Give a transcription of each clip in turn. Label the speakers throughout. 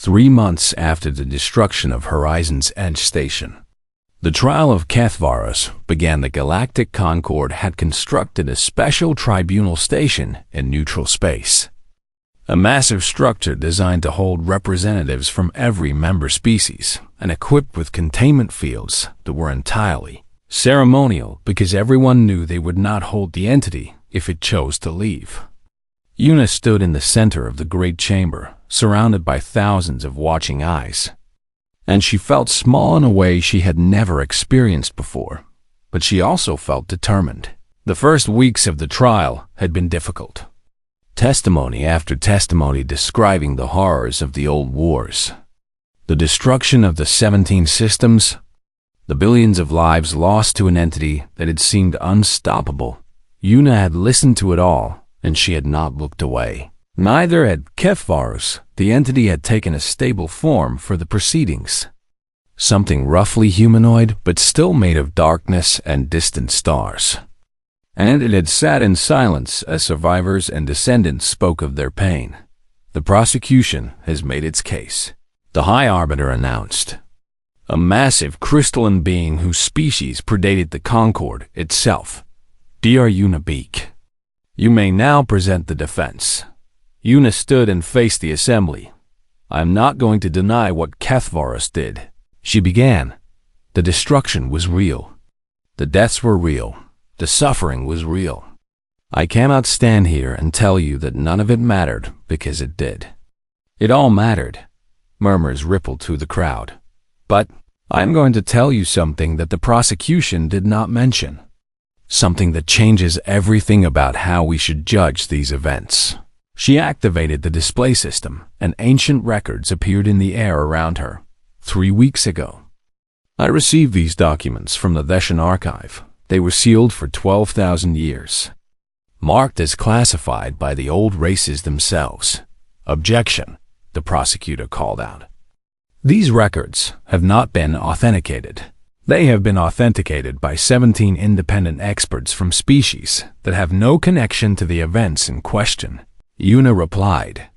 Speaker 1: 3 months after the destruction of Horizon's Edge Station. The trial of Kethvaros began. The Galactic Concord had constructed a special tribunal station in neutral space, a massive structure designed to hold representatives from every member species and equipped with containment fields that were entirely ceremonial because everyone knew they would not hold the entity if it chose to leave. Una stood in the center of the great chamber, surrounded by thousands of watching eyes. And she felt small in a way she had never experienced before, but she also felt determined. The first weeks of the trial had been difficult. Testimony after testimony describing the horrors of the old wars, the destruction of the 17 systems, the billions of lives lost to an entity that had seemed unstoppable. Una had listened to it all, and she had not looked away. Neither had Kethvaros. The entity had taken a stable form for the proceedings. Something roughly humanoid, but still made of darkness and distant stars. And it had sat in silence as survivors and descendants spoke of their pain. The prosecution has made its case, the High Arbiter announced. A massive crystalline being whose species predated the Concord itself. Dear Una Beak, you may now present the defense. Una stood and faced the assembly. I am not going to deny what Kethvaros did. She began. The destruction was real. The deaths were real. The suffering was real. I cannot stand here and tell you that none of it mattered, because it did. It all mattered. Murmurs rippled through the crowd. But I am going to tell you something that the prosecution did not mention. Something that changes everything about how we should judge these events. She activated the display system, and ancient records appeared in the air around her. 3 weeks ago. I received these documents from the Theshan archive. They were sealed for 12,000 years. Marked as classified by the old races themselves. Objection, the prosecutor called out. These records have not been authenticated. They have been authenticated by 17 independent experts from species that have no connection to the events in question. Una replied.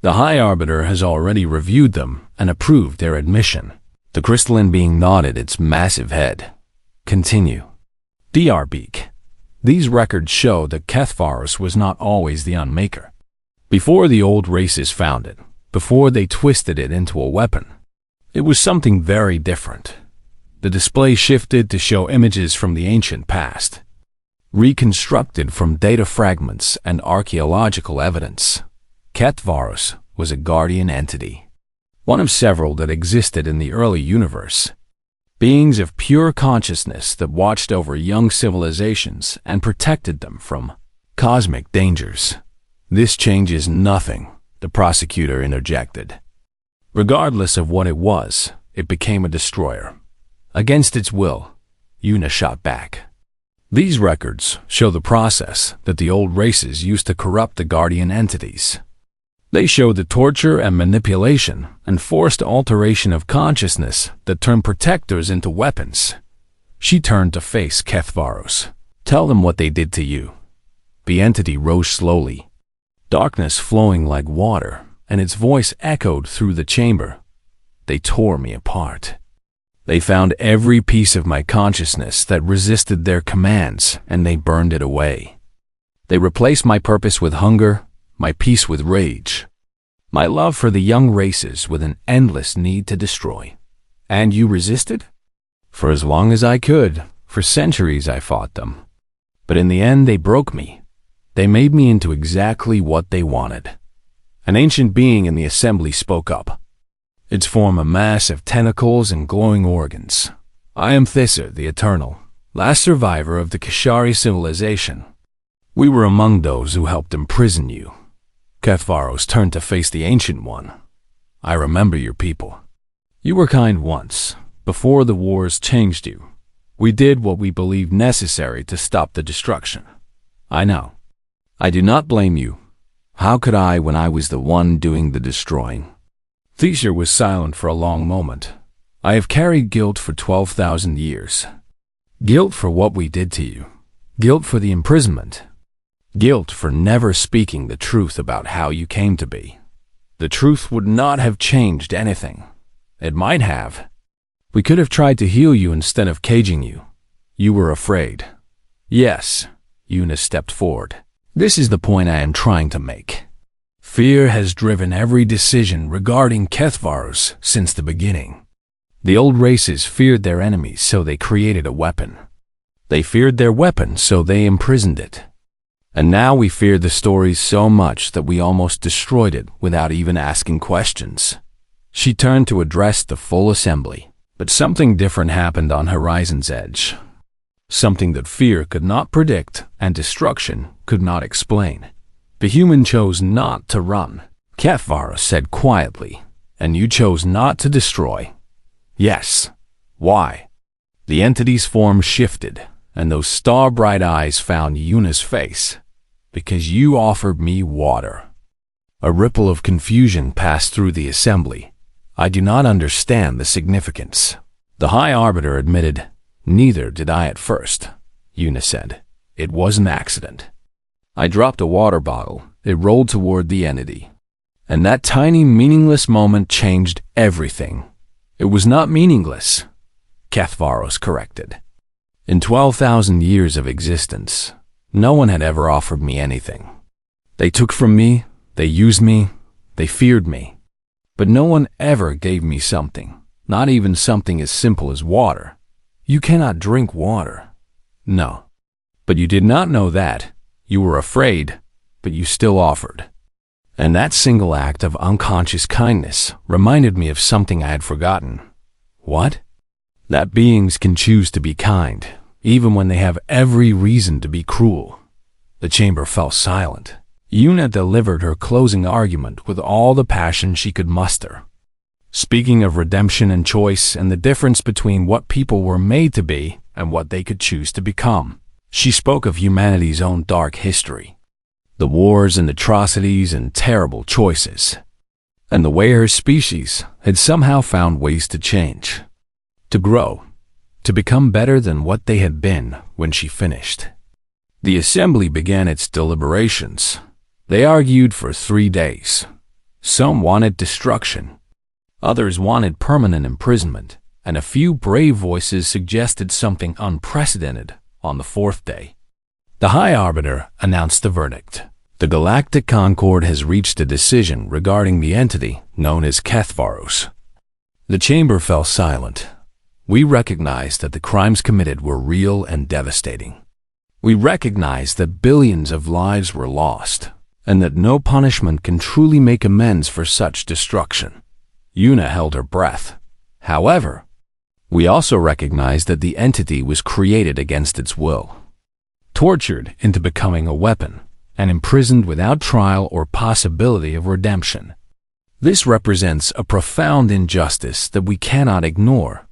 Speaker 1: The High Arbiter has already reviewed them and approved their admission. The crystalline being nodded its massive head. Continue. Dr. Beak. These records show that Kethvaros was not always the Unmaker. Before the old races found it, before they twisted it into a weapon, it was something very different. The display shifted to show images from the ancient past, reconstructed from data fragments and archaeological evidence. Kethvaros was a guardian entity, one of several that existed in the early universe. Beings of pure consciousness that watched over young civilizations and protected them from cosmic dangers. This changes nothing, the prosecutor interjected. Regardless of what it was, it became a destroyer. Against its will, Una shot back. These records show the process that the old races used to corrupt the guardian entities. They show the torture and manipulation and forced alteration of consciousness that turned protectors into weapons. She turned to face Kethvaros. Tell them what they did to you. The entity rose slowly, darkness flowing like water, and its voice echoed through the chamber. They tore me apart. They found every piece of my consciousness that resisted their commands, and they burned it away. They replaced my purpose with hunger, my peace with rage, my love for the young races with an endless need to destroy. And you resisted? For as long as I could, for centuries I fought them. But in the end they broke me. They made me into exactly what they wanted. An ancient being in the assembly spoke up. Its form a mass of tentacles and glowing organs. I am Thisser, the Eternal, last survivor of the Kashari civilization. We were among those who helped imprison you. Kethvaros turned to face the Ancient One. I remember your people. You were kind once, before the wars changed you. We did what we believed necessary to stop the destruction. I know. I do not blame you. How could I when I was the one doing the destroying? Thisser was silent for a long moment. I have carried guilt for 12,000 years. Guilt for what we did to you. Guilt for the imprisonment. Guilt for never speaking the truth about how you came to be. The truth would not have changed anything. It might have. We could have tried to heal you instead of caging you. You were afraid. Yes, Una stepped forward. This is the point I am trying to make. Fear has driven every decision regarding Kethvaros since the beginning. The old races feared their enemies, so they created a weapon. They feared their weapon, so they imprisoned it. And now we fear the stories so much that we almost destroyed it without even asking questions. She turned to address the full assembly, but something different happened on Horizon's edge. Something that fear could not predict and destruction could not explain. The human chose not to run, Kethvaros said quietly, and you chose not to destroy. Yes. Why? The entity's form shifted, and those star-bright eyes found Una's face. Because you offered me water. A ripple of confusion passed through the assembly. I do not understand the significance. The High Arbiter admitted, neither did I at first. Una said, it was an accident. I dropped a water bottle. It rolled toward the entity. And that tiny meaningless moment changed everything. It was not meaningless, Kethvaros corrected. In 12,000 years of existence, no one had ever offered me anything. They took from me, they used me, they feared me. But no one ever gave me something, not even something as simple as water. You cannot drink water. No. But you did not know that. You were afraid, but you still offered. And that single act of unconscious kindness reminded me of something I had forgotten. What? That beings can choose to be kind, even when they have every reason to be cruel. The chamber fell silent. Una delivered her closing argument with all the passion she could muster. Speaking of redemption and choice and the difference between what people were made to be and what they could choose to become, she spoke of humanity's own dark history. The wars and atrocities and terrible choices. And the way her species had somehow found ways to change. To grow. To become better than what they had been when she finished. The assembly began its deliberations. They argued for 3 days. Some wanted destruction. Others wanted permanent imprisonment, and a few brave voices suggested something unprecedented on the 4th day. The High Arbiter announced the verdict. The Galactic Concord has reached a decision regarding the entity known as Kethvaros. The chamber fell silent. We recognized that the crimes committed were real and devastating. We recognized that billions of lives were lost, and that no punishment can truly make amends for such destruction. Una held her breath. However, we also recognized that the entity was created against its will, tortured into becoming a weapon, and imprisoned without trial or possibility of redemption. This represents a profound injustice that we cannot ignore.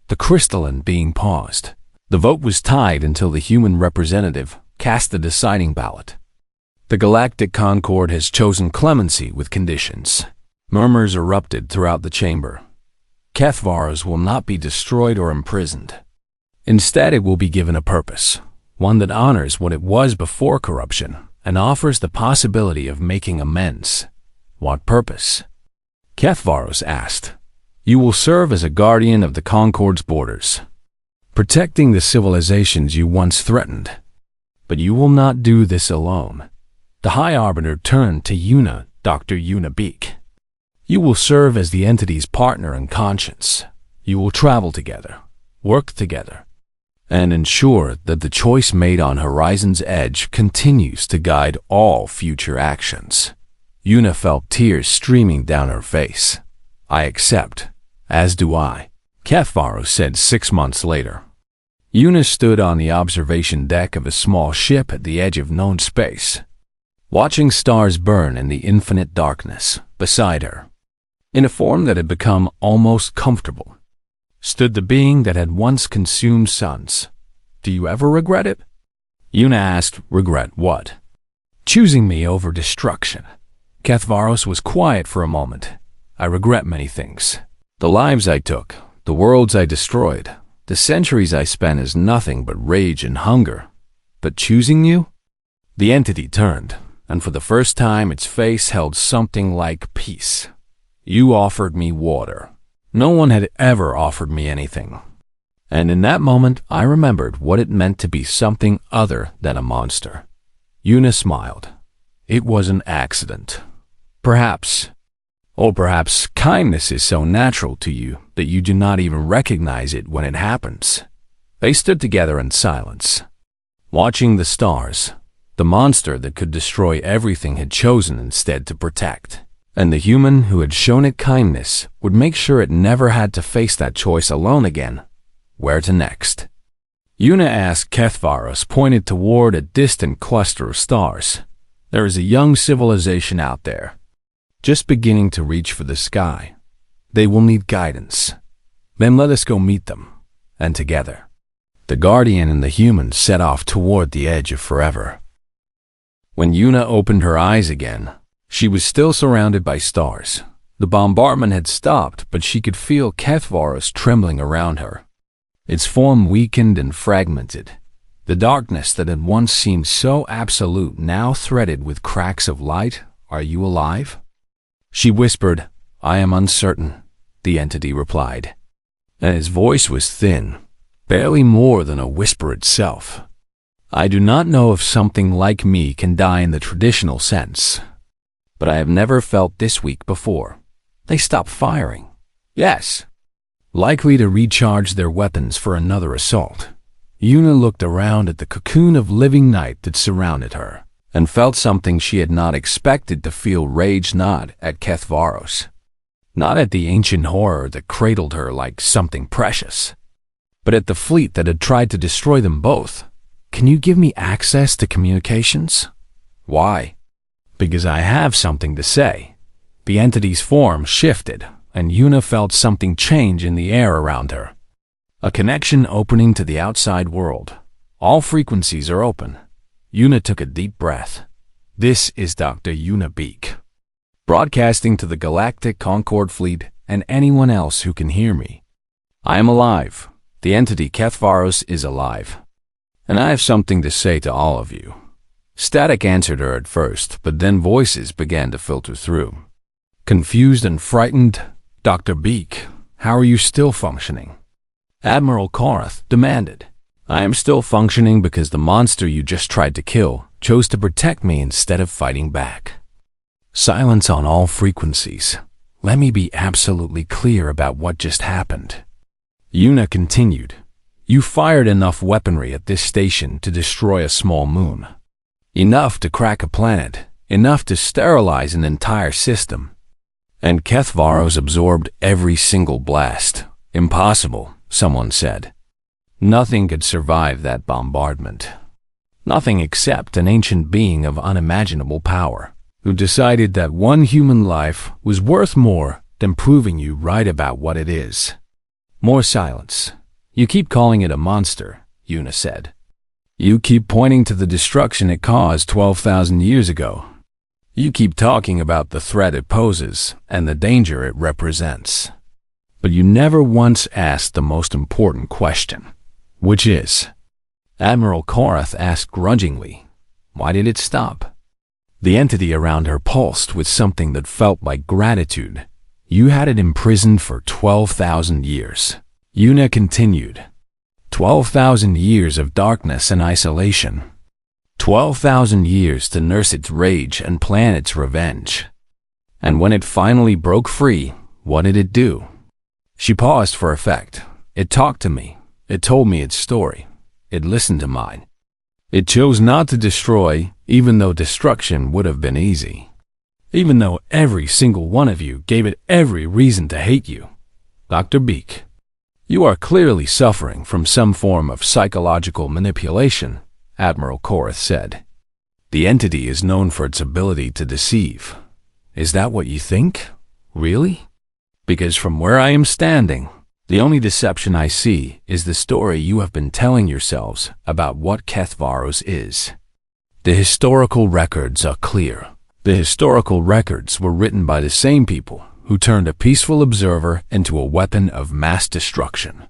Speaker 1: The crystalline being paused. The vote was tied until the human representative cast the deciding ballot. The Galactic Concord has chosen clemency with conditions. Murmurs erupted throughout the chamber. Kethvaros will not be destroyed or imprisoned. Instead, it will be given a purpose, one that honors what it was before corruption and offers the possibility of making amends. What purpose? Kethvaros asked. You will serve as a guardian of the Concord's borders, protecting the civilizations you once threatened. But you will not do this alone. The High Arbiter turned to Una, Dr. Una Beak. You will serve as the entity's partner in conscience. You will travel together, work together, and ensure that the choice made on Horizon's edge continues to guide all future actions. Una felt tears streaming down her face. I accept. As do I, Kethvaros said 6 months later. Una stood on the observation deck of a small ship at the edge of known space, watching stars burn in the infinite darkness. Beside her, in a form that had become almost comfortable, stood the being that had once consumed suns. Do you ever regret it? Una asked, regret what? Choosing me over destruction. Kethvaros was quiet for a moment. I regret many things. The lives I took, the worlds I destroyed, the centuries I spent as nothing but rage and hunger. But choosing you? The entity turned. and for the first time its face held something like peace. You offered me water. No one had ever offered me anything. And in that moment, I remembered what it meant to be something other than a monster. Yuna smiled. It was an accident. Perhaps. Or perhaps kindness is so natural to you that you do not even recognize it when it happens. They stood together in silence, watching the stars. The monster that could destroy everything had chosen instead to protect. And the human who had shown it kindness would make sure it never had to face that choice alone again. Where to next? Yuna asked Kethvaros, pointed toward a distant cluster of stars. There is a young civilization out there, just beginning to reach for the sky. They will need guidance. Then let us go meet them, and together. The Guardian and the human set off toward the edge of forever. When Yuna opened her eyes again, she was still surrounded by stars. The bombardment had stopped, but she could feel Kethvaros trembling around her. Its form weakened and fragmented. The darkness that had once seemed so absolute now threaded with cracks of light. Are you alive? She whispered. I am uncertain, the entity replied. And his voice was thin, barely more than a whisper itself. I do not know if something like me can die in the traditional sense, but I have never felt this weak before. They stopped firing. Yes. Likely to recharge their weapons for another assault. Yuna looked around at the cocoon of living night that surrounded her, and felt something she had not expected to feel. Rage not at Kethvaros, not at the ancient horror that cradled her like something precious, but at the fleet that had tried to destroy them both. Can you give me access to communications? Why? Because I have something to say. The entity's form shifted, and Yuna felt something change in the air around her. A connection opening to the outside world. All frequencies are open. Yuna took a deep breath. This is Dr. Yuna Beak, broadcasting to the Galactic Concord fleet and anyone else who can hear me. I am alive. The entity Kethvaros is alive. And I have something to say to all of you. Static answered her at first, but then voices began to filter through. Confused and frightened, Dr. Beak, how are you still functioning? Admiral Korath demanded. I am still functioning because the monster you just tried to kill chose to protect me instead of fighting back. Silence on all frequencies. Let me be absolutely clear about what just happened. Yuna continued. You fired enough weaponry at this station to destroy a small moon. Enough to crack a planet. Enough to sterilize an entire system. And Kethvaros absorbed every single blast. Impossible, someone said. Nothing could survive that bombardment. Nothing except an ancient being of unimaginable power, who decided that one human life was worth more than proving you right about what it is. More silence. You keep calling it a monster, Yuna said. You keep pointing to the destruction it caused 12,000 years ago. You keep talking about the threat it poses and the danger it represents. But you never once asked the most important question, which is, Admiral Korath asked grudgingly, why did it stop? The entity around her pulsed with something that felt like gratitude. You had it imprisoned for 12,000 years. Yuna continued. 12,000 years of darkness and isolation. 12,000 years to nurse its rage and plan its revenge. And when it finally broke free, what did it do? She paused for effect. It talked to me. It told me its story. It listened to mine. It chose not to destroy, even though destruction would have been easy. Even though every single one of you gave it every reason to hate you. Dr. Beak, you are clearly suffering from some form of psychological manipulation, Admiral Korath said. The entity is known for its ability to deceive. Is that what you think? Really? Because from where I am standing, the only deception I see is the story you have been telling yourselves about what Kethvaros is. The historical records are clear. The historical records were written by the same people who turned a peaceful observer into a weapon of mass destruction.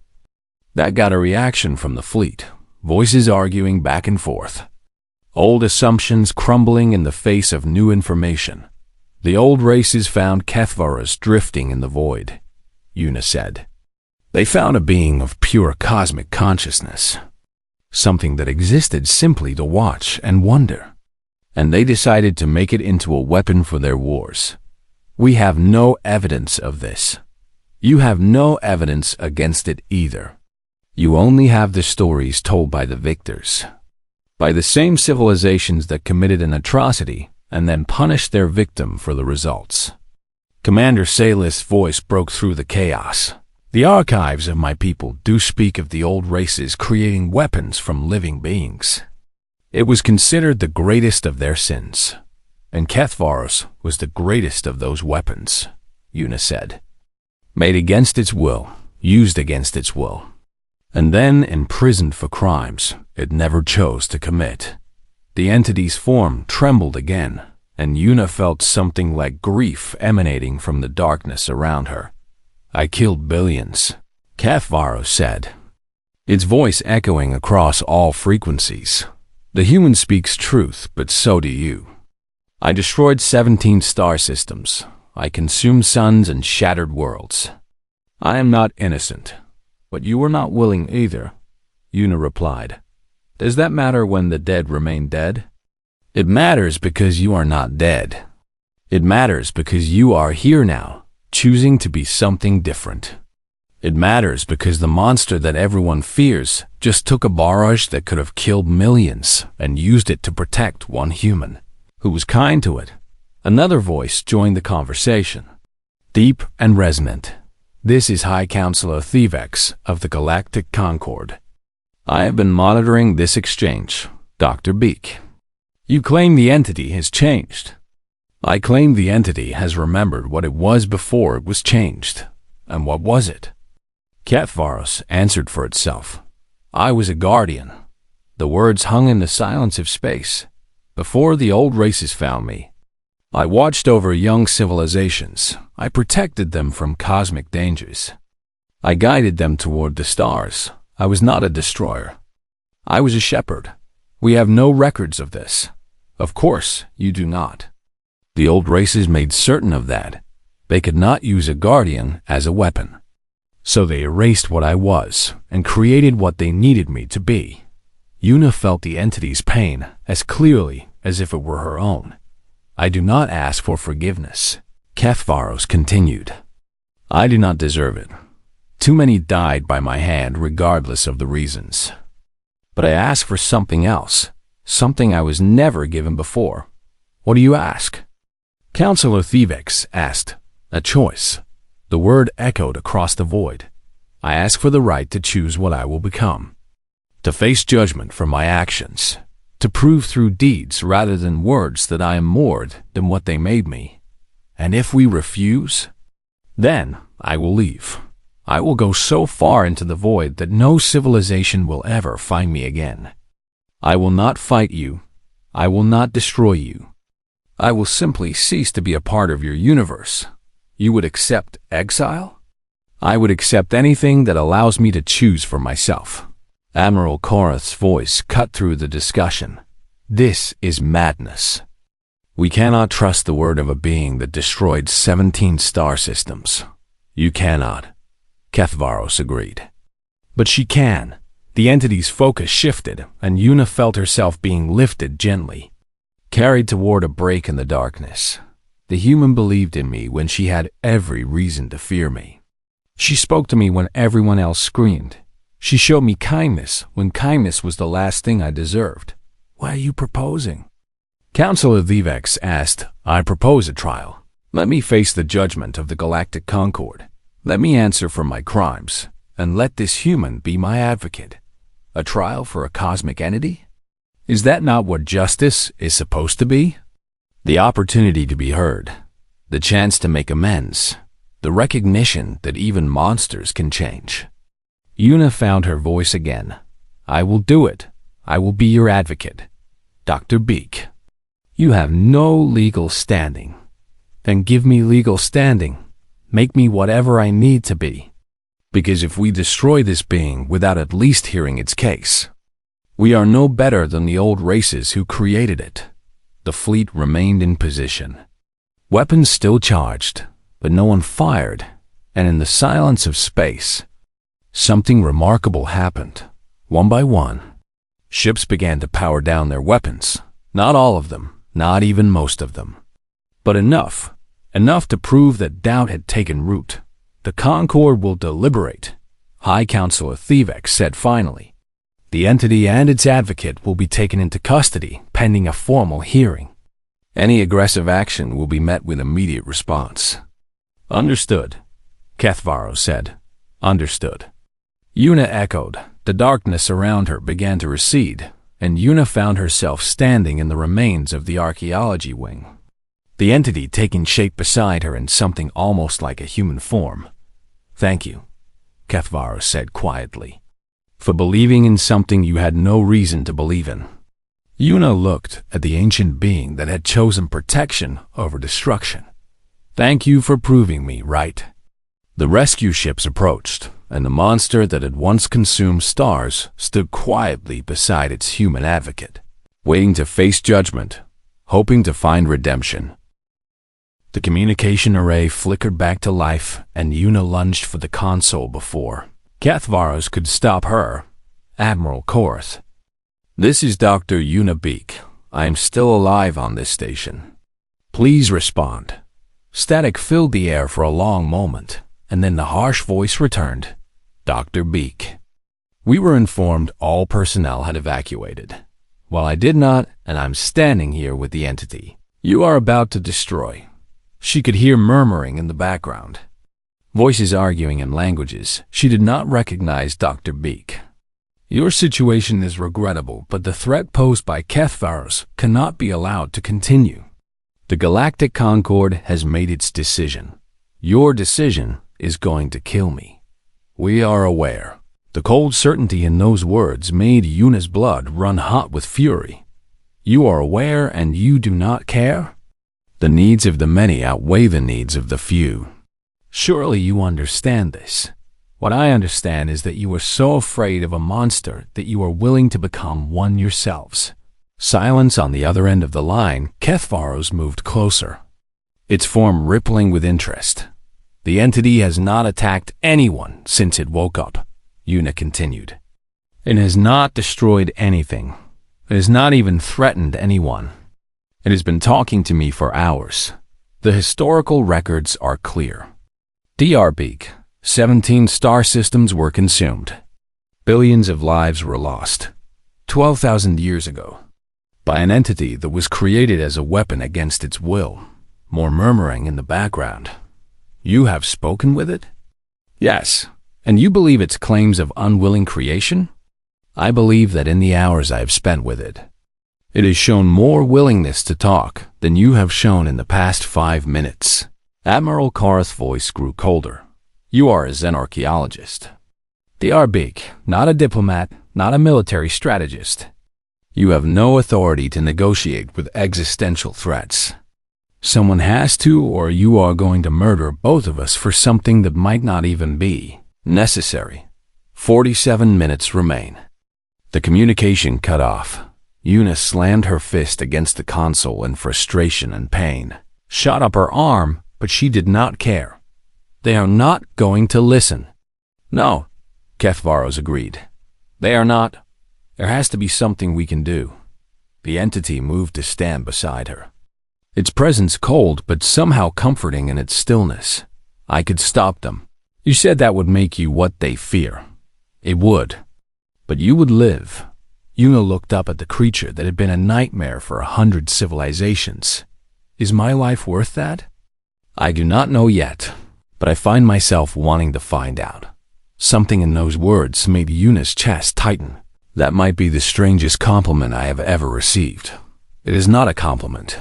Speaker 1: That got a reaction from the fleet, voices arguing back and forth. Old assumptions crumbling in the face of new information. The old races found HFYs drifting in the void, Una said. They found a being of pure cosmic consciousness, something that existed simply to watch and wonder. And they decided to make it into a weapon for their wars. We have no evidence of this. You have no evidence against it either. You only have the stories told by the victors, by the same civilizations that committed an atrocity and then punished their victim for the results. Commander Salith's voice broke through the chaos. The archives of my people do speak of the old races creating weapons from living beings. It was considered the greatest of their sins, and HFY was the greatest of those weapons, Una said. Made against its will, used against its will, and then imprisoned for crimes it never chose to commit. The entity's form trembled again, and Una felt something like grief emanating from the darkness around her. I killed billions, HFY said, its voice echoing across all frequencies. The human speaks truth, but so do you. I destroyed 17 star systems. I consumed suns and shattered worlds. I am not innocent, but you were not willing either, Una replied. Does that matter when the dead remain dead? It matters because you are not dead. It matters because you are here now, choosing to be something different. It matters because the monster that everyone fears just took a barrage that could have killed millions and used it to protect one human, who was kind to it. Another voice joined the conversation, deep and resonant. This is High Counselor Thivex of the Galactic Concord. I have been monitoring this exchange, Dr. Beak. You claim the entity has changed. I claim the entity has remembered what it was before it was changed. And what was it? HFY answered for itself. I was a guardian. The words hung in the silence of space. Before the old races found me, I watched over young civilizations. I protected them from cosmic dangers. I guided them toward the stars. I was not a destroyer. I was a shepherd. We have no records of this. Of course, you do not. The old races made certain of that. They could not use a guardian as a weapon. So they erased what I was and created what they needed me to be. Una felt the entity's pain as clearly as if it were her own. I do not ask for forgiveness, HFY continued. I do not deserve it. Too many died by my hand regardless of the reasons. But I ask for something else, something I was never given before. What do you ask? Counselor Thivex asked. A choice. The word echoed across the void. I ask for the right to choose what I will become. To face judgment for my actions. To prove through deeds rather than words that I am more than what they made me. And if we refuse, then I will leave. I will go so far into the void that no civilization will ever find me again. I will not fight you. I will not destroy you. I will simply cease to be a part of your universe. You would accept exile? I would accept anything that allows me to choose for myself. Admiral Korath's voice cut through the discussion. This is madness. We cannot trust the word of a being that destroyed 17 star systems. You cannot, HFY agreed. But she can. The entity's focus shifted, and Una felt herself being lifted gently, carried toward a break in the darkness. The human believed in me when she had every reason to fear me. She spoke to me when everyone else screamed. She showed me kindness when kindness was the last thing I deserved. Why are you proposing? Counselor Thivex asked. I propose a trial. Let me face the judgment of the Galactic Concord. Let me answer for my crimes, and let this human be my advocate. A trial for a cosmic entity? Is that not what justice is supposed to be? The opportunity to be heard, the chance to make amends, the recognition that even monsters can change. Una found her voice again. I will do it. I will be your advocate. Dr. Beak. You have no legal standing. Then give me legal standing. Make me whatever I need to be. Because if we destroy this being without at least hearing its case, We are no better than the old races who created it. The fleet remained in position. Weapons still charged, but no one fired, and in the silence of space, something remarkable happened. One by one, ships began to power down their weapons. Not all of them, not even most of them, but enough to prove that doubt had taken root. The Concord will deliberate, High Counselor Thievex said finally. The entity and its advocate will be taken into custody pending a formal hearing. Any aggressive action will be met with immediate response. Understood, Kethvaro said. Understood. Una echoed. The darkness around her began to recede, and Una found herself standing in the remains of the archaeology wing. The entity taking shape beside her in something almost like a human form. Thank you, Kethvaro said quietly, for believing in something you had no reason to believe in. Una looked at the ancient being that had chosen protection over destruction. Thank you for proving me right. The rescue ships approached, and the monster that had once consumed stars stood quietly beside its human advocate, waiting to face judgment, hoping to find redemption. The communication array flickered back to life, and Una lunged for the console before Kethvaros could stop her. Admiral Korath. This is Dr. Una Beak. I am still alive on this station. Please respond. Static filled the air for a long moment, and then the harsh voice returned. Dr. Beak. We were informed all personnel had evacuated. While I did not, and I'm standing here with the entity you are about to destroy. She could hear murmuring in the background, voices arguing in languages she did not recognize. Dr. Beak. Your situation is regrettable, but the threat posed by Kethvaros cannot be allowed to continue. The Galactic Concord has made its decision. Your decision is going to kill me. We are aware. The cold certainty in those words made Una's blood run hot with fury. You are aware and you do not care? The needs of the many outweigh the needs of the few. Surely you understand this. What I understand is that you are so afraid of a monster that you are willing to become one yourselves. Silence on the other end of the line. Kethvaros moved closer, its form rippling with interest. The entity has not attacked anyone since it woke up, Una continued. It has not destroyed anything. It has not even threatened anyone. It has been talking to me for hours. The historical records are clear. Dr. Beak, 17 star systems were consumed. Billions of lives were lost. 12,000 years ago. By an entity that was created as a weapon against its will. More murmuring in the background. You have spoken with it? Yes. And you believe its claims of unwilling creation? I believe that in the hours I have spent with it, it has shown more willingness to talk than you have shown in the past 5 minutes. Admiral Korath's voice grew colder. You are a Zen archaeologist. Dr. Beak, not a diplomat, not a military strategist. You have no authority to negotiate with existential threats. Someone has to, or you are going to murder both of us for something that might not even be necessary. 47 minutes remain. The communication cut off. Una slammed her fist against the console in frustration and pain, shot up her arm, but she did not care. They are not going to listen. No, Kethvaros agreed. They are not. There has to be something we can do. The entity moved to stand beside her. Its presence cold but somehow comforting in its stillness. I could stop them. You said that would make you what they fear. It would. But you would live. Una looked up at the creature that had been a nightmare for 100 civilizations. Is my life worth that? I do not know yet, but I find myself wanting to find out. Something in those words made Una's chest tighten. That might be the strangest compliment I have ever received. It is not a compliment.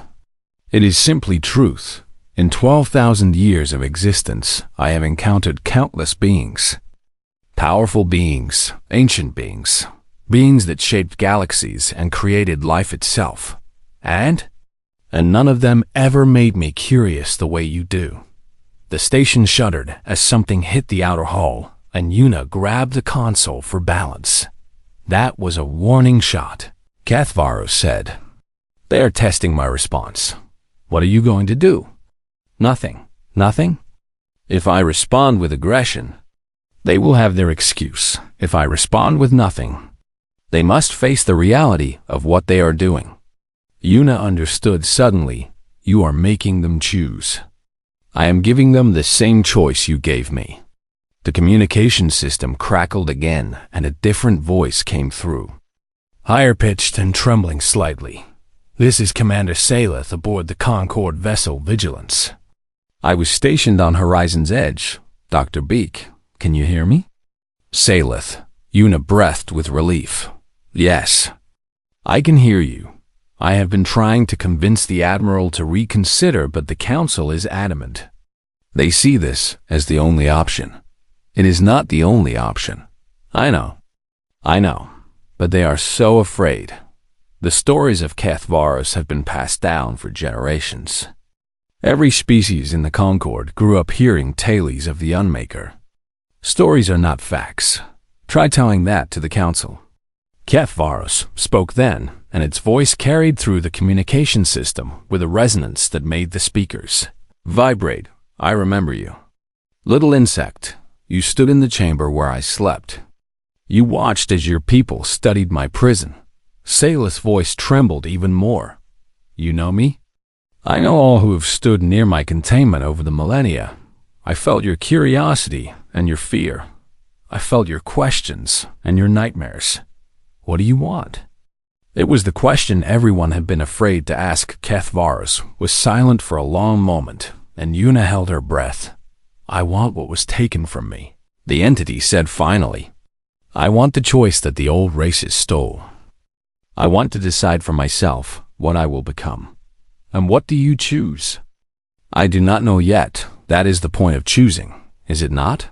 Speaker 1: It is simply truth. In 12,000 years of existence, I have encountered countless beings. Powerful beings, ancient beings, beings that shaped galaxies and created life itself. And none of them ever made me curious the way you do. The station shuddered as something hit the outer hull, and Una grabbed the console for balance. That was a warning shot, Cathvaros said. They are testing my response. What are you going to do? Nothing. Nothing? If I respond with aggression, they will have their excuse. If I respond with nothing, they must face the reality of what they are doing. Yuna understood suddenly. You are making them choose. I am giving them the same choice you gave me. The communication system crackled again, and a different voice came through. Higher-pitched and trembling slightly. This is Commander Saleth aboard the Concorde vessel Vigilance. I was stationed on Horizon's Edge. Dr. Beak, can you hear me? Saleth. Yuna breathed with relief. Yes. I can hear you. I have been trying to convince the Admiral to reconsider, but the Council is adamant. They see this as the only option. It is not the only option. I know, but they are so afraid. The stories of Cathvaros have been passed down for generations. Every species in the Concorde grew up hearing tales of the Unmaker. Stories are not facts. Try telling that to the Council. Cathvaros spoke then, and its voice carried through the communication system with a resonance that made the speakers vibrate. I remember you. Little insect, you stood in the chamber where I slept. You watched as your people studied my prison. Saleth's voice trembled even more. You know me? I know all who have stood near my containment over the millennia. I felt your curiosity and your fear. I felt your questions and your nightmares. What do you want? It was the question everyone had been afraid to ask. Cathvaros was silent for a long moment, and Yuna held her breath. I want what was taken from me, the entity said finally. I want the choice that the old races stole. I want to decide for myself what I will become. And what do you choose? I do not know yet. That is the point of choosing, is it not?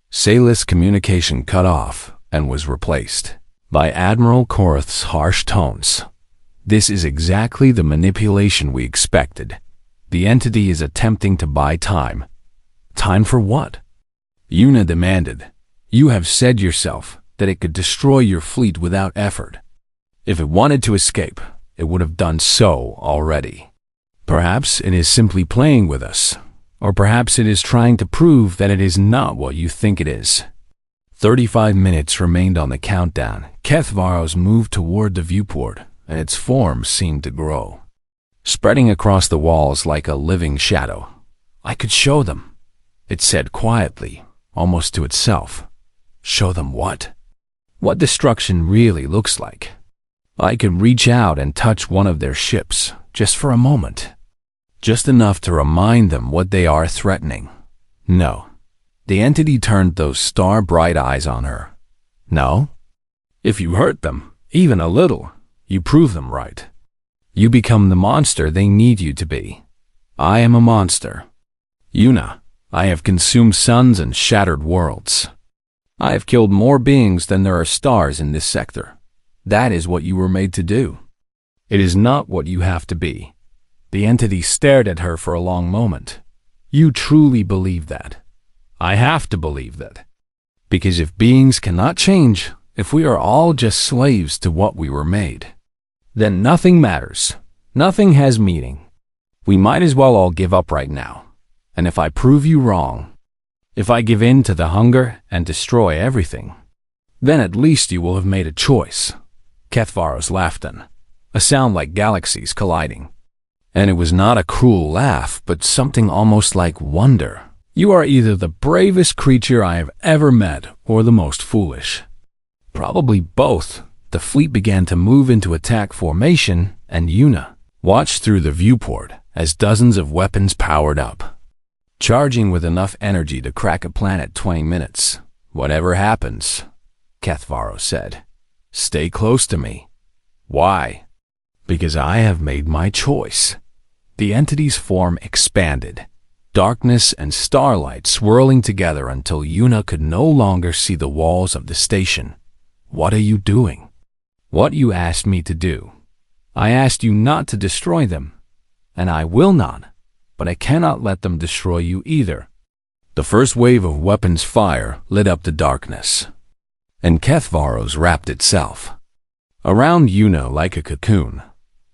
Speaker 1: Saleth's communication cut off and was replaced by Admiral Korath's harsh tones. This is exactly the manipulation we expected. The entity is attempting to buy time. Time for what? Yuna demanded. You have said yourself that it could destroy your fleet without effort. If it wanted to escape, it would have done so already. Perhaps it is simply playing with us, or perhaps it is trying to prove that it is not what you think it is. 35 minutes remained on the countdown. Cathvaros moved toward the viewport, and its form seemed to grow, spreading across the walls like a living shadow. I could show them, it said quietly, almost to itself. Show them what? What destruction really looks like. I could reach out and touch one of their ships, just for a moment. Just enough to remind them what they are threatening. No. The entity turned those star-bright eyes on her. No? If you hurt them, even a little, you prove them right. You become the monster they need you to be. I am a monster. Yuna, I have consumed suns and shattered worlds. I have killed more beings than there are stars in this sector. That is what you were made to do. It is not what you have to be. The entity stared at her for a long moment. You truly believe that? I have to believe that. Because if beings cannot change, if we are all just slaves to what we were made, then nothing matters. Nothing has meaning. We might as well all give up right now. And if I prove you wrong, if I give in to the hunger and destroy everything, then at least you will have made a choice. Cathvaros laughed then, a sound like galaxies colliding. And it was not a cruel laugh, but something almost like wonder. You are either the bravest creature I have ever met, or the most foolish. Probably both. The fleet began to move into attack formation, and Yuna watched through the viewport as dozens of weapons powered up, charging with enough energy to crack a planet 20 minutes. Whatever happens, Cathvaros said, stay close to me. Why? Because I have made my choice. The entity's form expanded, darkness and starlight swirling together until Yuna could no longer see the walls of the station. What are you doing? What you asked me to do. I asked you not to destroy them, and I will not, but I cannot let them destroy you either. The first wave of weapons fire lit up the darkness, and Kethvaros wrapped itself around Yuna like a cocoon.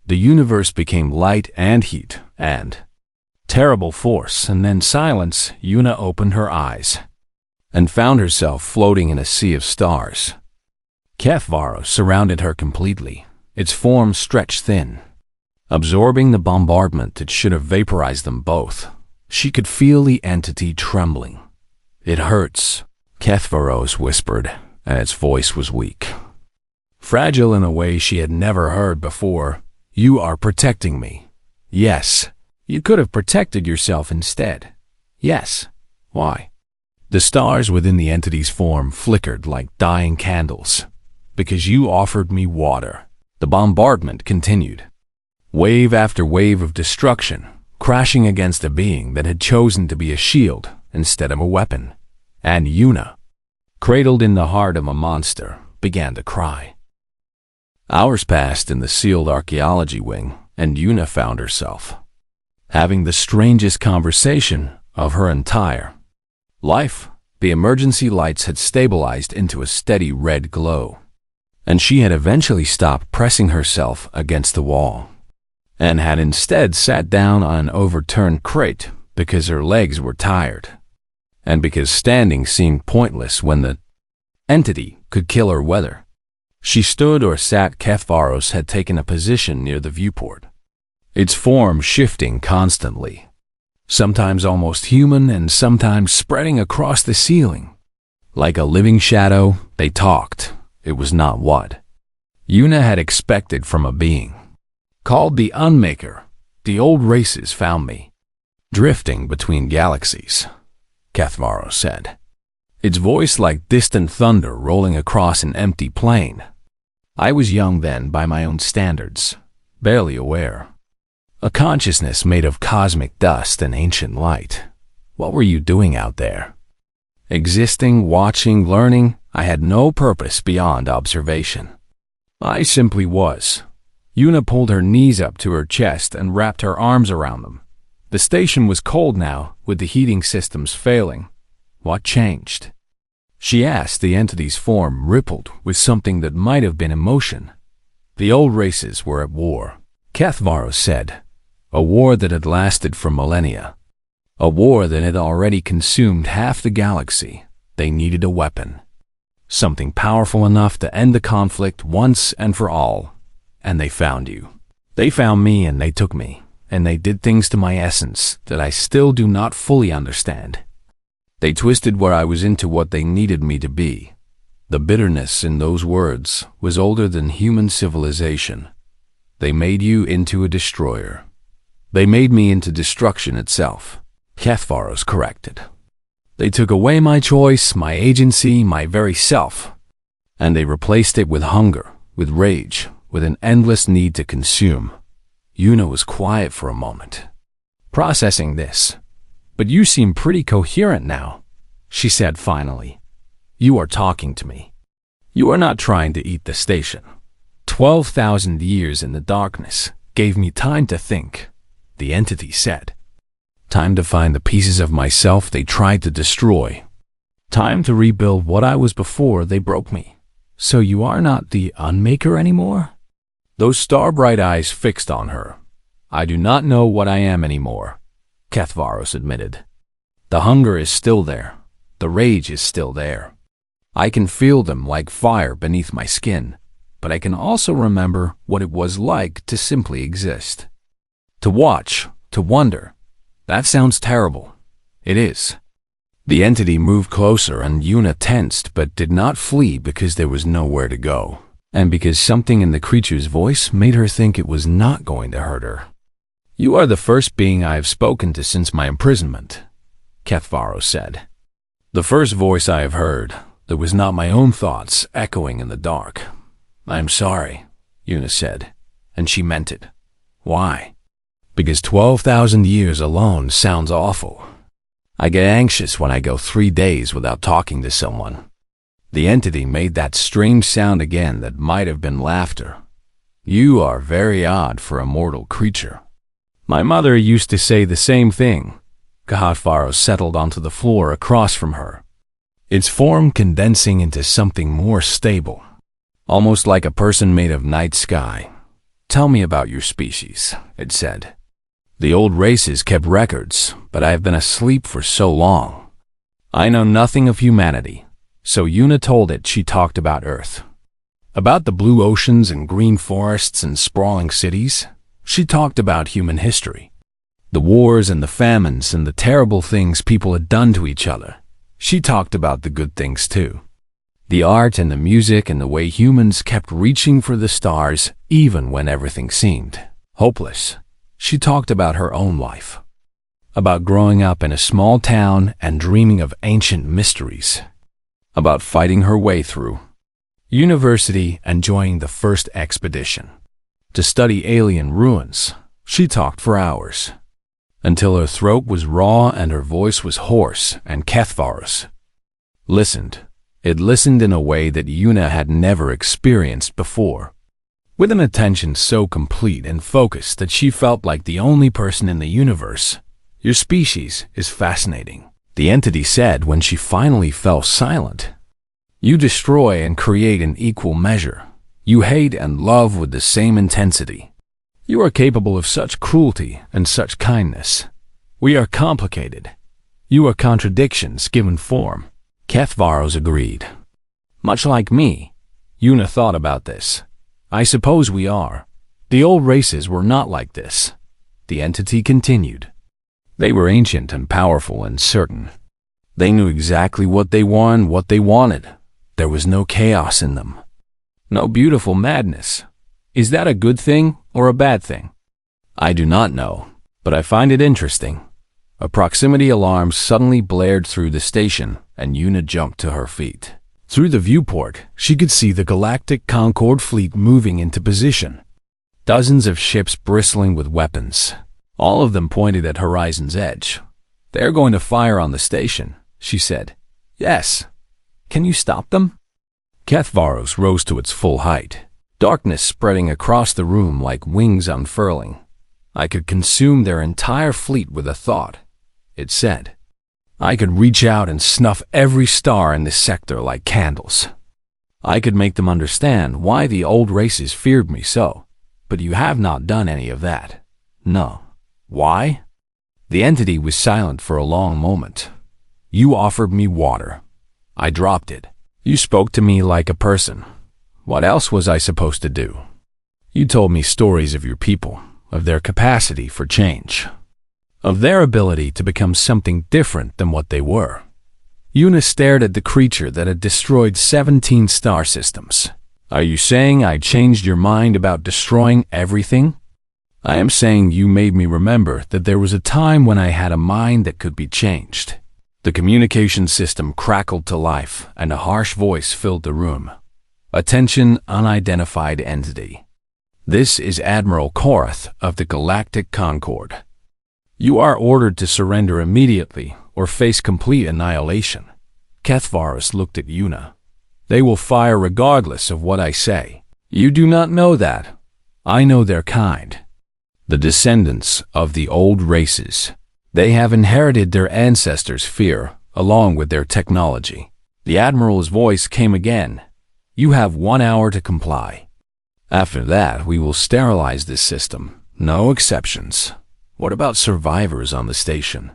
Speaker 1: The universe became light and heat and terrible force, and then silence. Yuna opened her eyes and found herself floating in a sea of stars. Kethvaros surrounded her completely, its form stretched thin, absorbing the bombardment that should have vaporized them both. She could feel the entity trembling. "It hurts," Kethvaros whispered, and its voice was weak, fragile in a way she had never heard before. "You are protecting me." "Yes. You could have protected yourself instead." "Yes. Why?" The stars within the entity's form flickered like dying candles. "Because you offered me water." The bombardment continued, wave after wave of destruction, crashing against a being that had chosen to be a shield instead of a weapon. And Yuna, cradled in the heart of a monster, began to cry. Hours passed in the sealed archaeology wing, and Yuna found herself having the strangest conversation of her entire life. The emergency lights had stabilized into a steady red glow, and she had eventually stopped pressing herself against the wall, and had instead sat down on an overturned crate because her legs were tired, and because standing seemed pointless when the entity could kill her whether she stood or sat. Kethvaros had taken a position near the viewport, its form shifting constantly, sometimes almost human and sometimes spreading across the ceiling. Like a living shadow, they talked. It was not what Yuna had expected from a being called the Unmaker. "The old races found me drifting between galaxies," Kethvaros said, its voice like distant thunder rolling across an empty plain. "I was young then by my own standards, barely aware. A consciousness made of cosmic dust and ancient light. What were you doing out there? Existing, watching, learning. I had no purpose beyond observation. I simply was." Yuna pulled her knees up to her chest and wrapped her arms around them. The station was cold now, with the heating systems failing. "What changed?" she asked. The entity's form rippled with something that might have been emotion. "The old races were at war," Kethvaros said. "A war that had lasted for millennia. A war that had already consumed half the galaxy. They needed a weapon. Something powerful enough to end the conflict once and for all. And they found you. They found me and they took me. And they did things to my essence that I still do not fully understand. They twisted what I was into what they needed me to be." The bitterness in those words was older than human civilization. "They made you into a destroyer. They made me into destruction itself," Kethvaros corrected. "They took away my choice, my agency, my very self. And they replaced it with hunger, with rage, with an endless need to consume." Yuna was quiet for a moment, processing this. "But you seem pretty coherent now," she said finally. "You are talking to me. You are not trying to eat the station. 12,000 years in the darkness gave me time to think," the entity said. "Time to find the pieces of myself they tried to destroy. Time to rebuild what I was before they broke me." "So you are not the Unmaker anymore?" Those star-bright eyes fixed on her. "I do not know what I am anymore," Kethvaros admitted. "The hunger is still there. The rage is still there. I can feel them like fire beneath my skin, but I can also remember what it was like to simply exist. To watch, to wonder. That sounds terrible. It is." The entity moved closer and Yuna tensed but did not flee because there was nowhere to go, and because something in the creature's voice made her think it was not going to hurt her. "You are the first being I have spoken to since my imprisonment," Kethvaros said. "The first voice I have heard that was not my own thoughts echoing in the dark." "I am sorry," Yuna said, and she meant it. "Why?" "Because 12,000 years alone sounds awful. I get anxious when I go 3 days without talking to someone." The entity made that strange sound again that might have been laughter. "You are very odd for a mortal creature." "My mother used to say the same thing." Kethvaros settled onto the floor across from her. its form condensing into something more stable, almost like a person made of night sky. "Tell me about your species," it said. "The old races kept records, but I have been asleep for so long. I know nothing of humanity." So Yuna told it she talked about Earth. About the blue oceans and green forests and sprawling cities. She talked about human history. The wars and the famines and the terrible things people had done to each other. She talked about the good things too. The art and the music and the way humans kept reaching for the stars even when everything seemed hopeless. She talked about her own life. About growing up in a small town and dreaming of ancient mysteries. About fighting her way through university and joining the first expedition to study alien ruins. She talked for hours, until her throat was raw and her voice was hoarse, and Kethvaros listened. It listened in a way that Yuna had never experienced before, with an attention so complete and focused that she felt like the only person in the universe. "Your species is fascinating," the entity said when she finally fell silent. "You destroy and create in equal measure. You hate and love with the same intensity. You are capable of such cruelty and such kindness. We are complicated. You are contradictions given form." Kethvaros agreed. "Much like me." Yuna thought about this. "I suppose we are. The old races were not like this." The entity continued. "They were ancient and powerful and certain. They knew exactly what they were and what they wanted. There was no chaos in them. No beautiful madness. Is that a good thing or a bad thing? I do not know, but I find it interesting." A proximity alarm suddenly blared through the station, and Yuna jumped to her feet. Through the viewport, she could see the Galactic Concorde fleet moving into position. Dozens of ships bristling with weapons, all of them pointed at Horizon's edge. "They're going to fire on the station," she said. "Yes. Can you stop them?" Kethvaros rose to its full height, darkness spreading across the room like wings unfurling. "I could consume their entire fleet with a thought," it said. "I could reach out and snuff every star in this sector like candles. I could make them understand why the old races feared me so. But you have not done any of that." "No." "Why?" The entity was silent for a long moment. "You offered me water. I dropped it. You spoke to me like a person. What else was I supposed to do? You told me stories of your people, of their capacity for change, of their ability to become something different than what they were." Yuna stared at the creature that had destroyed 17 star systems. "Are you saying I changed your mind about destroying everything?" "I am saying you made me remember that there was a time when I had a mind that could be changed." The communication system crackled to life, and a harsh voice filled the room. "Attention, unidentified entity. This is Admiral Korath of the Galactic Concorde. You are ordered to surrender immediately or face complete annihilation." Kethvaros looked at Yuna. "They will fire regardless of what I say." "You do not know that. I know their kind. The descendants of the old races. They have inherited their ancestors' fear, along with their technology." The Admiral's voice came again. "You have 1 hour to comply. After that, we will sterilize this system. No exceptions." "What about survivors on the station?"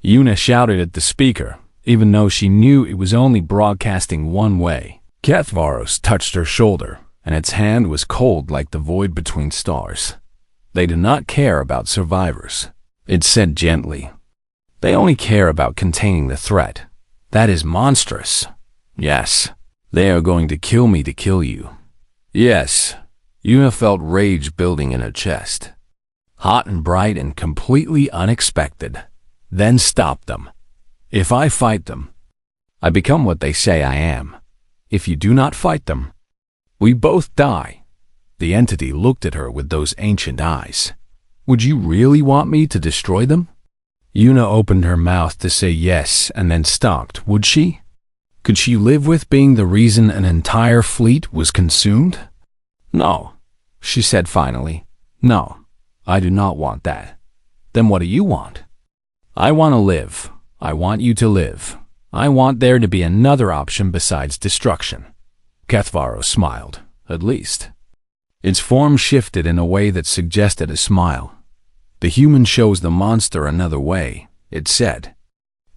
Speaker 1: Yuna shouted at the speaker, even though she knew it was only broadcasting one way. Kethvaros touched her shoulder, and its hand was cold like the void between stars. "They do not care about survivors," it said gently. "They only care about containing the threat. That is monstrous." "Yes, they are going to kill me to kill you." "Yes." Yuna felt rage building in her chest, hot and bright and completely unexpected. "Then stop them. If I fight them, I become what they say I am. If you do not fight them, we both die." The entity looked at her with those ancient eyes. "Would you really want me to destroy them?" Yuna opened her mouth to say yes and then stopped. Would she? Could she live with being the reason an entire fleet was consumed? "No," she said finally. "No, I do not want that." "Then what do you want?" "I want to live. I want you to live. I want there to be another option besides destruction. Kethvaros smiled, at least. Its form shifted in a way that suggested a smile. The human shows the monster another way, it said.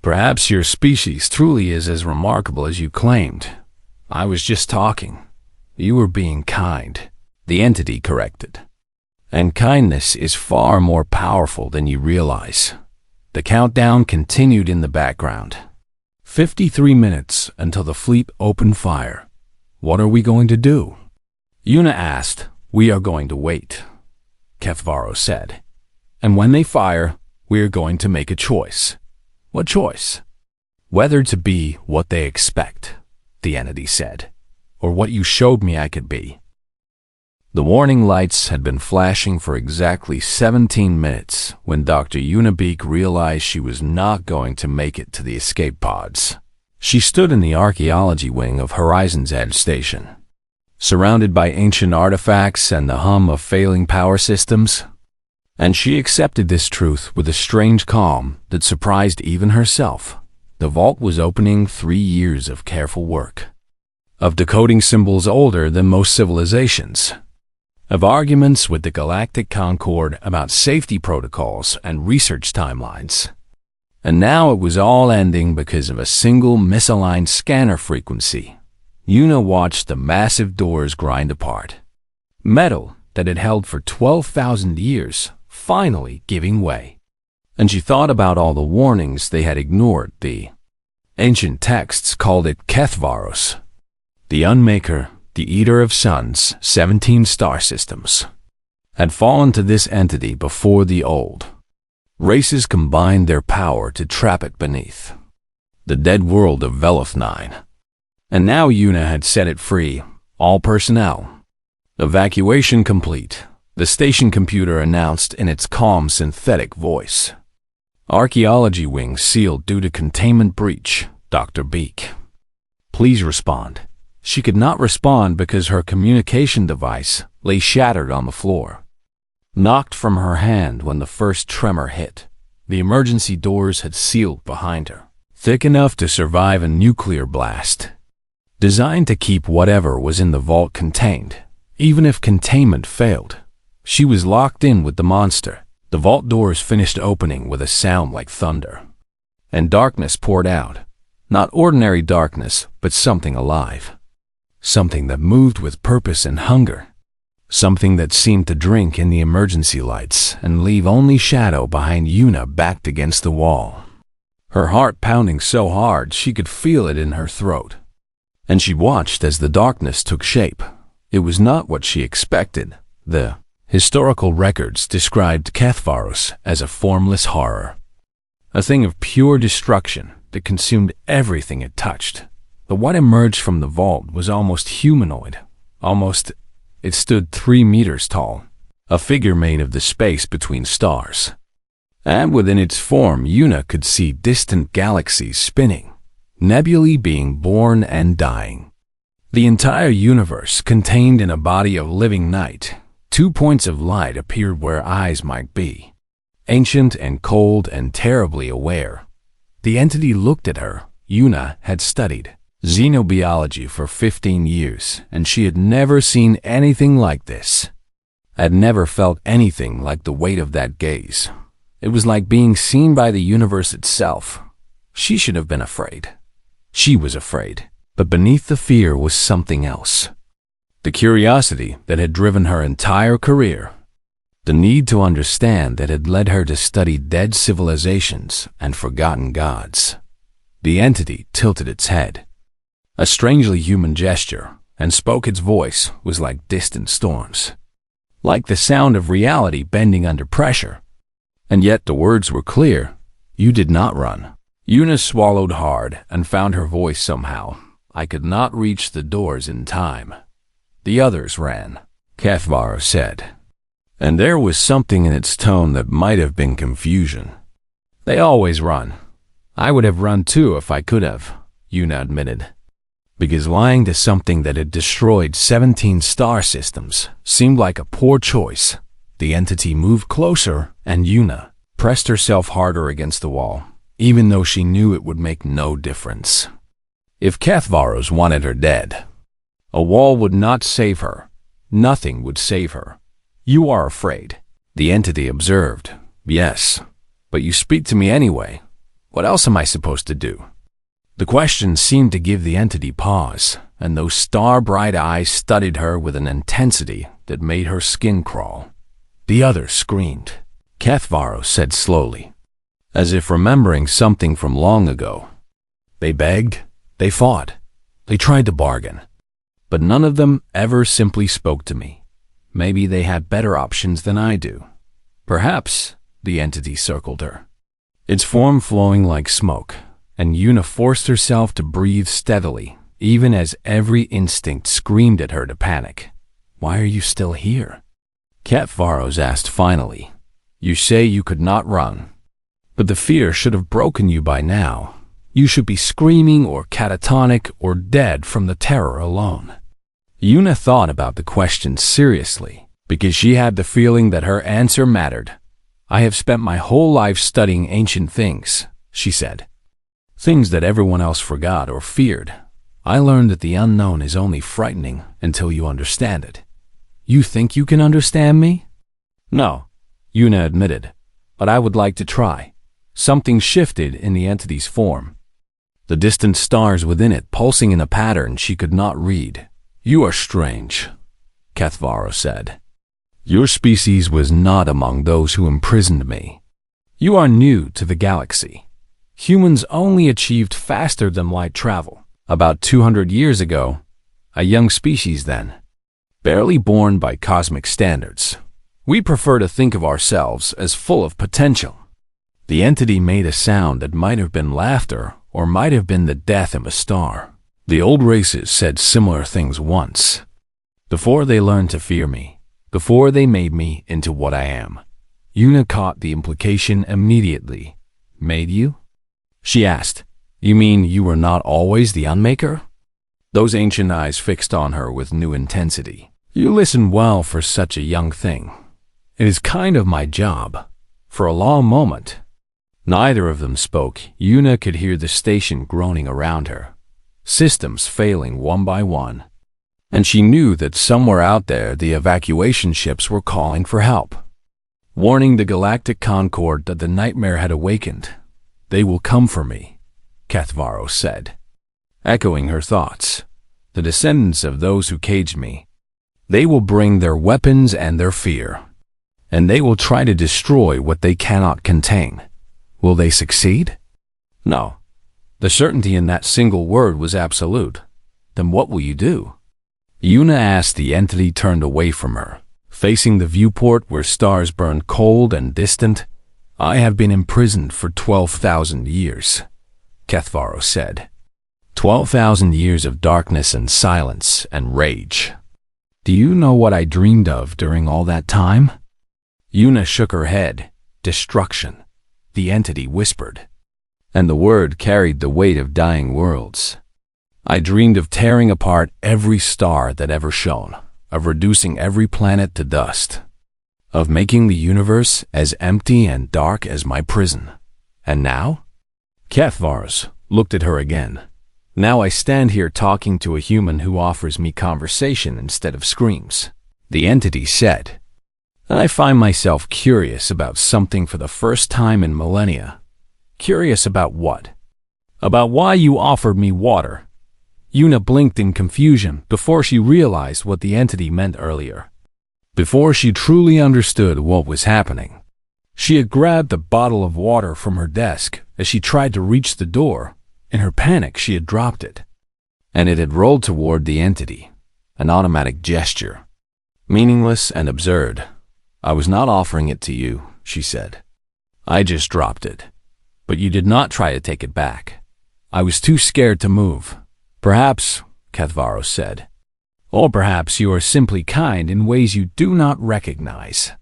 Speaker 1: Perhaps your species truly is as remarkable as you claimed. I was just talking. You were being kind, the entity corrected. And kindness is far more powerful than you realize. The countdown continued in the background. 53 minutes until the fleet opened fire. What are we going to do? Yuna asked. We are going to wait, Kethvaros said. And when they fire, we are going to make a choice. What choice? Whether to be what they expect, the entity said, or what you showed me I could be. The warning lights had been flashing for exactly 17 minutes when Dr. Unibeak realized she was not going to make it to the escape pods. She stood in the archaeology wing of Horizon's Edge Station, surrounded by ancient artifacts and the hum of failing power systems. And she accepted this truth with a strange calm that surprised even herself. The vault was opening 3 years of careful work, of decoding symbols older than most civilizations, of arguments with the Galactic Concord about safety protocols and research timelines. And now it was all ending because of a single misaligned scanner frequency. Yuna watched the massive doors grind apart. Metal that had held for 12,000 years finally giving way. And she thought about all the warnings they had ignored. The ancient texts called it Kethvaros, the Unmaker, the Eater of Suns, 17 star systems, had fallen to this entity before the old races combined their power to trap it beneath the dead world of Veloth 9. And now Yuna had set it free, all personnel. Evacuation complete, the station computer announced in its calm synthetic voice. Archaeology wing sealed due to containment breach, Dr. Beak. Please respond. She could not respond because her communication device lay shattered on the floor, knocked from her hand when the first tremor hit. The emergency doors had sealed behind her, thick enough to survive a nuclear blast, designed to keep whatever was in the vault contained. Even if containment failed, she was locked in with the monster. The vault doors finished opening with a sound like thunder, and darkness poured out. Not ordinary darkness, but something alive. Something that moved with purpose and hunger. Something that seemed to drink in the emergency lights and leave only shadow behind Yuna backed against the wall. Her heart pounding so hard she could feel it in her throat. And she watched as the darkness took shape. It was not what she expected. The historical records described Kethvaros as a formless horror, a thing of pure destruction that consumed everything it touched. But what emerged from the vault was almost humanoid. It stood 3 meters tall, a figure made of the space between stars. And within its form, Yuna could see distant galaxies spinning, nebulae being born and dying. The entire universe contained in a body of living night. 2 points of light appeared where eyes might be, ancient and cold and terribly aware. The entity looked at her. Yuna had studied xenobiology for 15 years, and she had never seen anything like this. Had never felt anything like the weight of that gaze. It was like being seen by the universe itself. She should have been afraid. She was afraid, but beneath the fear was something else. The curiosity that had driven her entire career. The need to understand that had led her to study dead civilizations and forgotten gods. The entity tilted its head, a strangely human gesture, and spoke. Its voice was like distant storms, like the sound of reality bending under pressure. And yet the words were clear. You did not run. Yuna swallowed hard and found her voice somehow. I could not reach the doors in time. The others ran, Kethvaros said. And there was something in its tone that might have been confusion. They always run. I would have run too if I could have, Yuna admitted. Because lying to something that had destroyed 17 star systems seemed like a poor choice. The entity moved closer, and Yuna pressed herself harder against the wall. even though she knew it would make no difference. If Cathvaros wanted her dead, a wall would not save her. Nothing would save her. You are afraid. The entity observed. Yes, but you speak to me anyway. What else am I supposed to do? The question seemed to give the entity pause, and those star-bright eyes studied her with an intensity that made her skin crawl. The others screamed. Cathvaros said slowly, as if remembering something from long ago. They begged, they fought, they tried to bargain, but none of them ever simply spoke to me. Maybe they had better options than I do. Perhaps the entity circled her, its form flowing like smoke, and Yuna forced herself to breathe steadily, even as every instinct screamed at her to panic. Why are you still here? Cathvaros asked finally. You say you could not run, but the fear should have broken you by now. You should be screaming or catatonic or dead from the terror alone. Yuna thought about the question seriously, because she had the feeling that her answer mattered. I have spent my whole life studying ancient things, she said. Things that everyone else forgot or feared. I learned that the unknown is only frightening until you understand it. You think you can understand me? No, Yuna admitted, but I would like to try. Something shifted in the entity's form, the distant stars within it pulsing in a pattern she could not read. You are strange, Cathvaros said. Your species was not among those who imprisoned me. You are new to the galaxy. Humans only achieved faster than light travel. About 200 years ago, a young species then, barely born by cosmic standards. We prefer to think of ourselves as full of potential. The entity made a sound that might have been laughter or might have been the death of a star. The old races said similar things once, before they learned to fear me, before they made me into what I am. Yuna caught the implication immediately. Made you? She asked. You mean you were not always the unmaker? Those ancient eyes fixed on her with new intensity. You listen well for such a young thing. It is kind of my job. For a long moment, neither of them spoke. Yuna could hear the station groaning around her, systems failing one by one, and she knew that somewhere out there the evacuation ships were calling for help, warning the Galactic Concord that the nightmare had awakened. They will come for me, Cathvaros said, echoing her thoughts. The descendants of those who caged me. They will bring their weapons and their fear, and they will try to destroy what they cannot contain. Will they succeed? No. The certainty in that single word was absolute. Then what will you do? Yuna asked. The entity turned away from her, facing the viewport where stars burned cold and distant. I have been imprisoned for 12,000 years, Cathvaros said. 12,000 years of darkness and silence and rage. Do you know what I dreamed of during all that time? Yuna shook her head. Destruction, the entity whispered, and the word carried the weight of dying worlds. I dreamed of tearing apart every star that ever shone, of reducing every planet to dust, of making the universe as empty and dark as my prison. And now? Cathvaros looked at her again. Now I stand here talking to a human who offers me conversation instead of screams. The entity said, I find myself curious about something for the first time in millennia. Curious about what? About why you offered me water. Yuna blinked in confusion before she realized what the entity meant earlier. Before she truly understood what was happening. She had grabbed the bottle of water from her desk as she tried to reach the door. In her panic, she had dropped it, and it had rolled toward the entity, an automatic gesture, meaningless and absurd. I was not offering it to you, she said. I just dropped it, but you did not try to take it back. I was too scared to move. Perhaps, Cathvaros said, or perhaps you are simply kind in ways you do not recognize.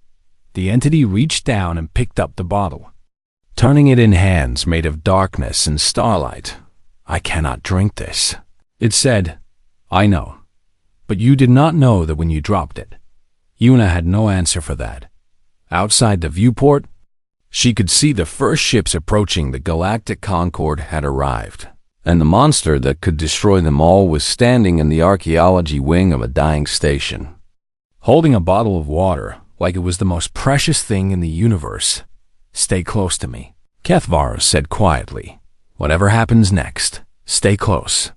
Speaker 1: The entity reached down and picked up the bottle, turning it in hands made of darkness and starlight. I cannot drink this. It said, I know, but you did not know that when you dropped it. Yuna had no answer for that. Outside the viewport, She could see the first ships approaching. The Galactic Concorde had arrived, and the monster that could destroy them all was standing in the archaeology wing of a dying station, holding a bottle of water like it was the most precious thing in the universe. "Stay close to me," Cathvaros said quietly. "Whatever happens next, stay close."